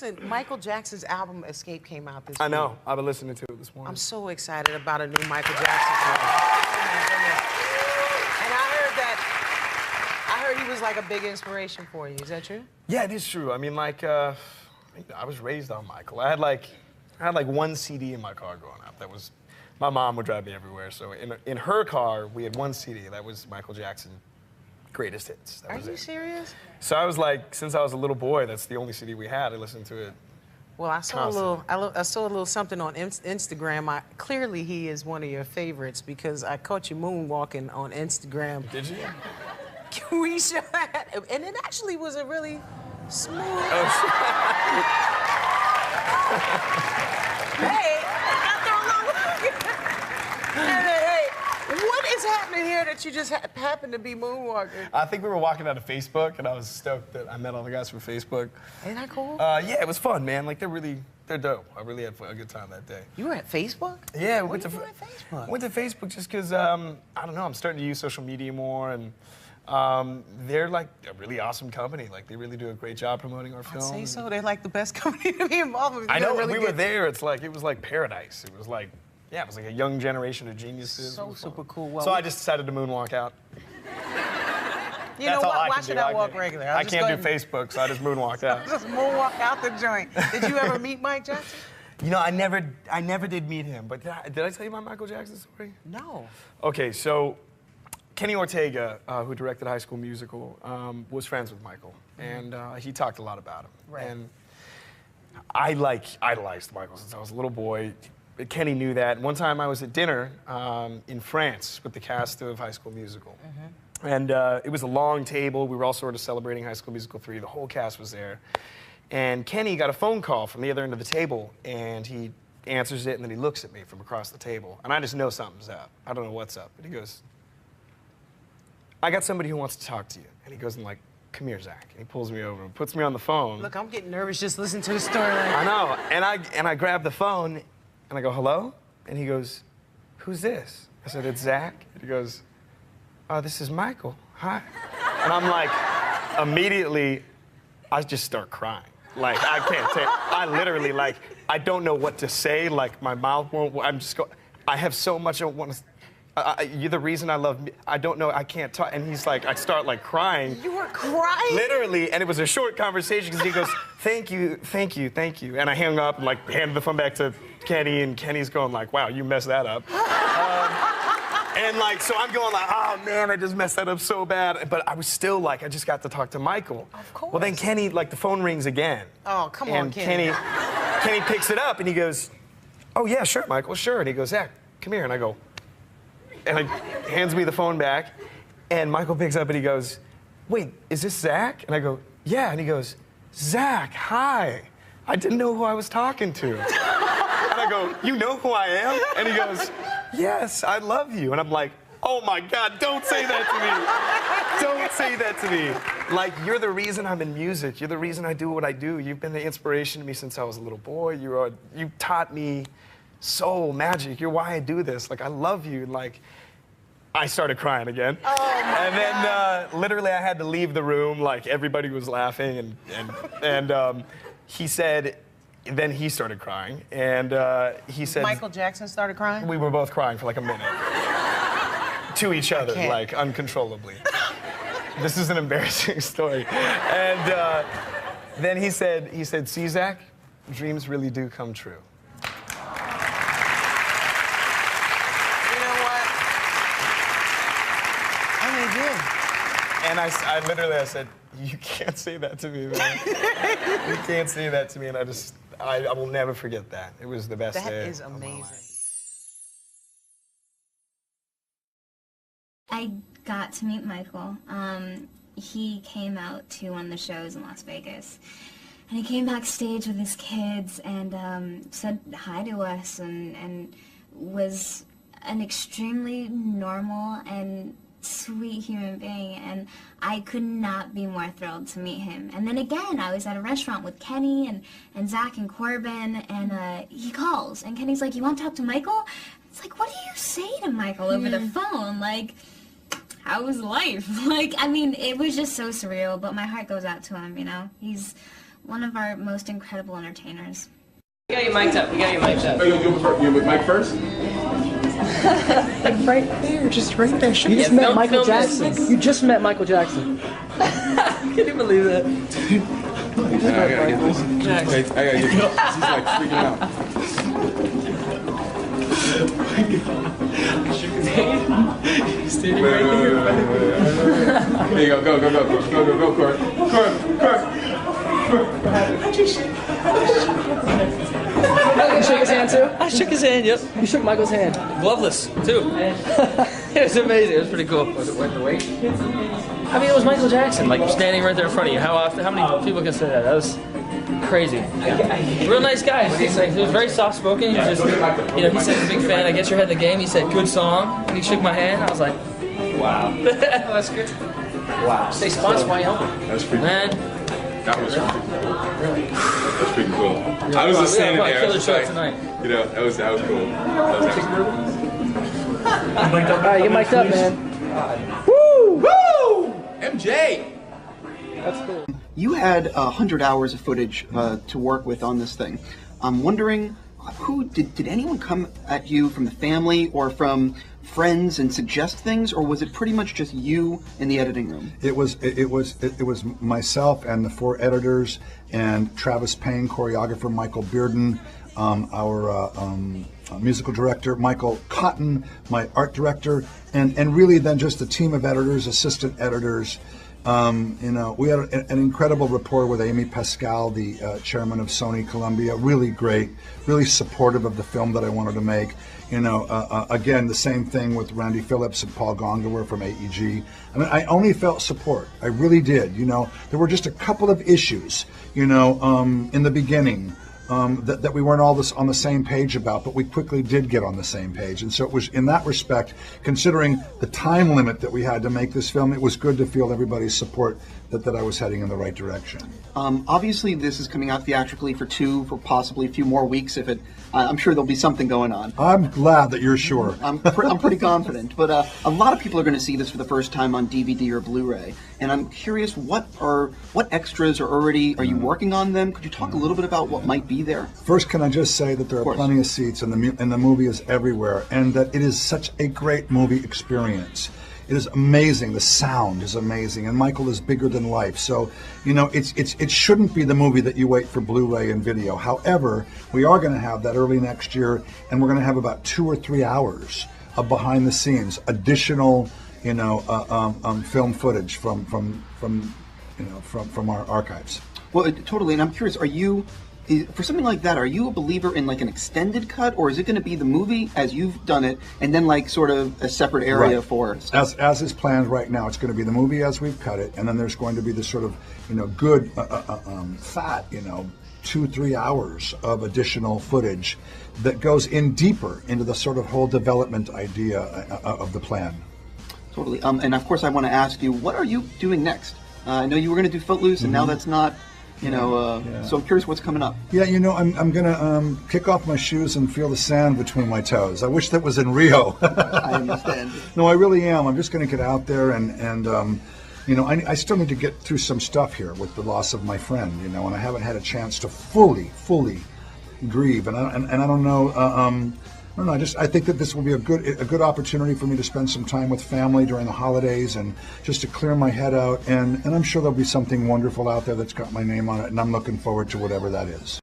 Listen, Michael Jackson's album Escape came out this week. I know. I've been listening to it this morning. I'm so excited about a new Michael Jackson song. Oh my goodness. And I heard he was like a big inspiration for you. Is that true? Yeah, it is true. I mean, like, I was raised on Michael. I had like one CD in my car growing up. That was, my mom would drive me everywhere. So in her car, we had one CD. That was Michael Jackson Greatest Hits. That was Are you serious? So I was like, since I was a little boy, that's the only CD we had. I listened to it. Well, I saw I saw a little something on Instagram. Clearly, he is one of your favorites because I caught you moonwalking on Instagram. Did you? Can we show that? And it actually was a really smooth. Oh, Hey, what is happening here that you just happen to be moonwalking? I think we were walking out of Facebook, and I was stoked that I met all the guys from Facebook. Ain't that cool? Yeah, it was fun, man. Like, they're dope. I really had a good time that day. You were at Facebook? Yeah, we went to Facebook. Went to Facebook just because, I don't know, I'm starting to use social media more, and they're like a really awesome company. Like, they really do a great job promoting our film. I'd say so. They're like the best company to be involved with. I know, really when we were there, it was like paradise. It was like, yeah, it was like a young generation of geniuses. So super cool. Well, so I just decided to moonwalk out. You know what? Why should I walk regular? I can't do Facebook, so I just moonwalked out. Just moonwalk out the joint. Did you ever meet Mike Jackson? You know, I never did meet him. But did I tell you my Michael Jackson story? No. Okay, so Kenny Ortega, who directed High School Musical, was friends with Michael, and he talked a lot about him. Right. And I idolized Michael since I was a little boy. Kenny knew that. One time I was at dinner in France with the cast of High School Musical. And it was a long table. We were all sort of celebrating High School Musical 3. The whole cast was there. And Kenny got a phone call from the other end of the table, and he answers it, and then he looks at me from across the table. And I just know something's up. I don't know what's up. But he goes, I got somebody who wants to talk to you. And he goes and like, come here, Zach. And he pulls me over and puts me on the phone. Look, I'm getting nervous just listening to the story. I know. And I grab the phone, and I go, hello? And he goes, who's this? I said, it's Zach. And he goes, oh, this is Michael. Hi. And I'm like, immediately, I just start crying. Like, I can't take, I literally, like, I don't know what to say. Like, my mouth won't, I'm just going, I have so much I want to, you're the reason I love me. I don't know, I can't talk. And he's like, I start like crying. You were crying? Literally, and it was a short conversation because he goes, thank you, thank you, thank you. And I hung up and like handed the phone back to Kenny, and Kenny's going like, wow, you messed that up. And like, so I'm going like, oh man, I just messed that up so bad. But I was still like, I just got to talk to Michael. Of course. Well then Kenny, like the phone rings again. Oh, come on, Kenny. Kenny picks it up and he goes, oh yeah, sure, Michael, sure. And he goes, Zach, come here. And I go, and he hands me the phone back. And Michael picks up and he goes, wait, is this Zach? And I go, yeah. And he goes, Zach, hi. I didn't know who I was talking to. And I go, you know who I am? And he goes, yes, I love you. And I'm like, oh my God, don't say that to me. Don't say that to me. Like, you're the reason I'm in music. You're the reason I do what I do. You've been the inspiration to me since I was a little boy. You taught me soul, magic. You're why I do this. Like, I love you. Like, I started crying again. Oh my and then literally I had to leave the room. Like, everybody was laughing. And he said, then he started crying, and he said... Michael Jackson started crying? We were both crying for like a minute. To each other, like, uncontrollably. This is an embarrassing story. And then he said, see, Zach, dreams really do come true. You know what? And they did. And I said, you can't say that to me, man. You can't say that to me, and I will never forget that. It was the best day. That is amazing. I got to meet Michael. He came out to one of the shows in Las Vegas. And he came backstage with his kids and said hi to us and was an extremely normal and sweet human being, and I could not be more thrilled to meet him. And then again, I was at a restaurant with Kenny and Zach and Corbin, and he calls, and Kenny's like, you want to talk to Michael? It's like, what do you say to Michael over the phone? Like, how was life? Like, I mean, it was just so surreal, but my heart goes out to him, you know? He's one of our most incredible entertainers. We got you mic'd up. Oh, you with Mike first? Right there, just right there. You just met Michael Jackson. You just met Michael Jackson. Can you believe that? I gotta get this. I gotta get this. He's like freaking out. He's standing right there. There you go, Court. You shook his hand too? I shook his hand, yep. You shook Michael's hand. Gloveless, too. It was amazing. It was pretty cool. Was it worth the wait? I mean, it was Michael Jackson, like standing right there in front of you. How many people can say that? That was crazy. Real nice guy. He was very soft-spoken. He just, he said he's a big fan. I guess you're ahead of the game. He said, good song. And he shook my hand. I was like, wow. That's good. Wow. Stay sponsored while you help him. That's pretty Man. That was that's pretty cool. I was just standing there. I was just like, that was cool. That was actually All right, get mic'd up, man. Woo! MJ! That's cool. You had 100 hours of footage to work with on this thing. I'm wondering, did anyone come at you from the family or from friends and suggest things, or was it pretty much just you in the editing room? It was myself and the 4 editors and Travis Payne, choreographer, Michael Bearden, our musical director, Michael Cotton, my art director, and really then just a team of editors, assistant editors. We had an incredible rapport with Amy Pascal, the chairman of Sony Columbia. Really great, really supportive of the film that I wanted to make. Again, the same thing with Randy Phillips and Paul Gongower from AEG. I mean, I only felt support. I really did. There were just a couple of issues, in the beginning. That we weren't all on the same page about, but we quickly did get on the same page. And so it was, in that respect, considering the time limit that we had to make this film, it was good to feel everybody's support that I was heading in the right direction. Obviously, this is coming out theatrically for possibly a few more weeks. I'm sure there'll be something going on. I'm glad that you're sure. I'm pretty confident. But a lot of people are going to see this for the first time on DVD or Blu-ray. And I'm curious, what extras are you working on them? Could you talk a little bit about what might be there? First, can I just say that there are plenty of seats, and the movie is everywhere, and that it is such a great movie experience. It is amazing. The sound is amazing, and Michael is bigger than life. So, it shouldn't be the movie that you wait for Blu-ray and video. However, we are going to have that early next year, and we're going to have about 2 or 3 hours of behind the scenes, additional, film footage from our archives. Well, totally. And I'm curious, for something like that, are you a believer in like an extended cut, or is it going to be the movie as you've done it, and then like sort of a separate area for stuff? As is planned right now, it's going to be the movie as we've cut it, and then there's going to be this sort of good fat 2-3 hours of additional footage that goes in deeper into the sort of whole development idea of the plan. Totally. And of course, I want to ask you, what are you doing next? I know you were going to do Footloose, and now that's not. So I'm curious what's coming up. Yeah, I'm going to kick off my shoes and feel the sand between my toes. I wish that was in Rio. I understand. No, I really am. I'm just going to get out there and I still need to get through some stuff here with the loss of my friend, and I haven't had a chance to fully grieve. And I don't know, I think that this will be a good opportunity for me to spend some time with family during the holidays and just to clear my head out. And I'm sure there'll be something wonderful out there that's got my name on it, and I'm looking forward to whatever that is.